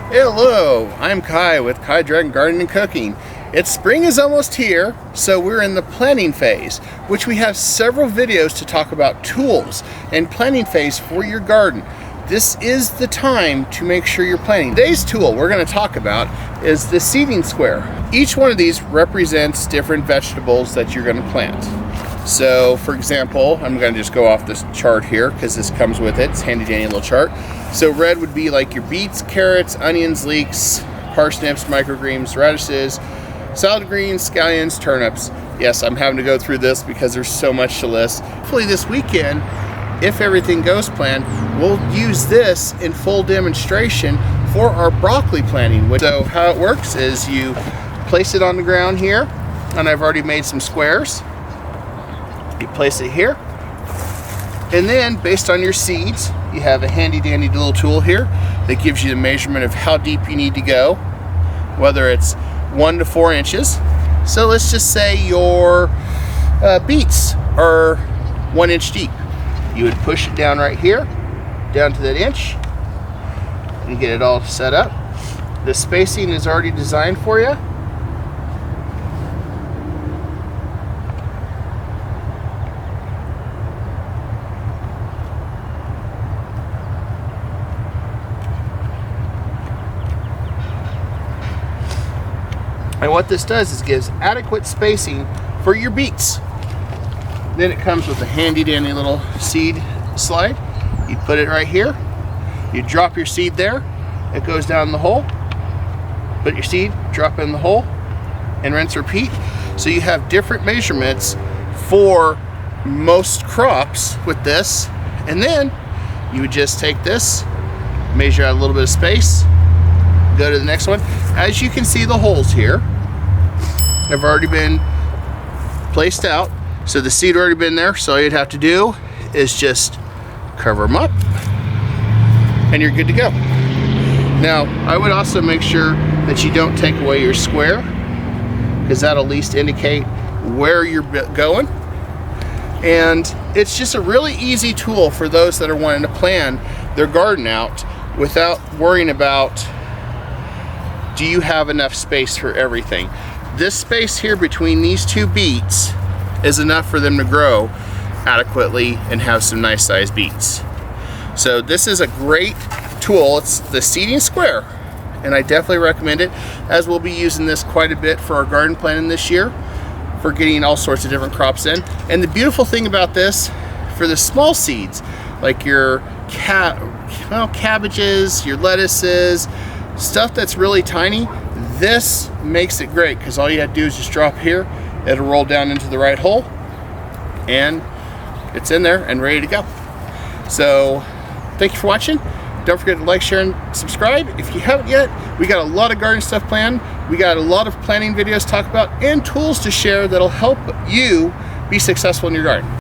Hello, I'm Kai with Kai Dragon Gardening and Cooking. Spring is almost here, so we're in the planning phase, which we have several videos to talk about tools and planning phase for your garden. This is the time to make sure you're planting. Today's tool we're going to talk about is the seeding square. Each one of these represents different vegetables that you're going to plant. So for example, I'm going to just go off this chart here because this comes with it. It's a handy dandy little chart. So red would be like your beets, carrots, onions, leeks, parsnips, microgreens, radishes, salad greens, scallions, turnips. Yes, I'm having to go through this because there's so much to list. Hopefully this weekend, if everything goes planned, we'll use this in full demonstration for our broccoli planting. So how it works is you place it on the ground here, and I've already made some squares. You place it here, and then based on your seeds, you have a handy dandy little tool here that gives you the measurement of how deep you need to go, whether it's 1 to 4 inches. So let's just say your beets are 1 inch deep. You would push it down right here, down to that inch, and get it all set up. The spacing is already designed for you. And what this does is gives adequate spacing for your beets. Then it comes with a handy dandy little seed slide. You put it right here. You drop your seed there. It goes down the hole. Put your seed, drop it in the hole, and rinse, repeat. So you have different measurements for most crops with this. And then you would just take this, measure out a little bit of space, go to the next one. As you can see, the holes here have already been placed out. So the seed already been there. So all you'd have to do is just cover them up and you're good to go. Now, I would also make sure that you don't take away your square, because that'll at least indicate where you're going. And it's just a really easy tool for those that are wanting to plan their garden out without worrying about, do you have enough space for everything? This space here between these two beets is enough for them to grow adequately and have some nice sized beets. So this is a great tool. It's the seeding square, and I definitely recommend it, as we'll be using this quite a bit for our garden planting this year for getting all sorts of different crops in. And the beautiful thing about this, for the small seeds like your cabbages, your lettuces, stuff that's really tiny, this makes it great, because all you have to do is just drop here. It'll roll down into the right hole, and it's in there and ready to go. So thank you for watching. Don't forget to like, share, and subscribe if you haven't yet. We got a lot of garden stuff planned. We got a lot of planning videos to talk about and tools to share that'll help you be successful in your garden.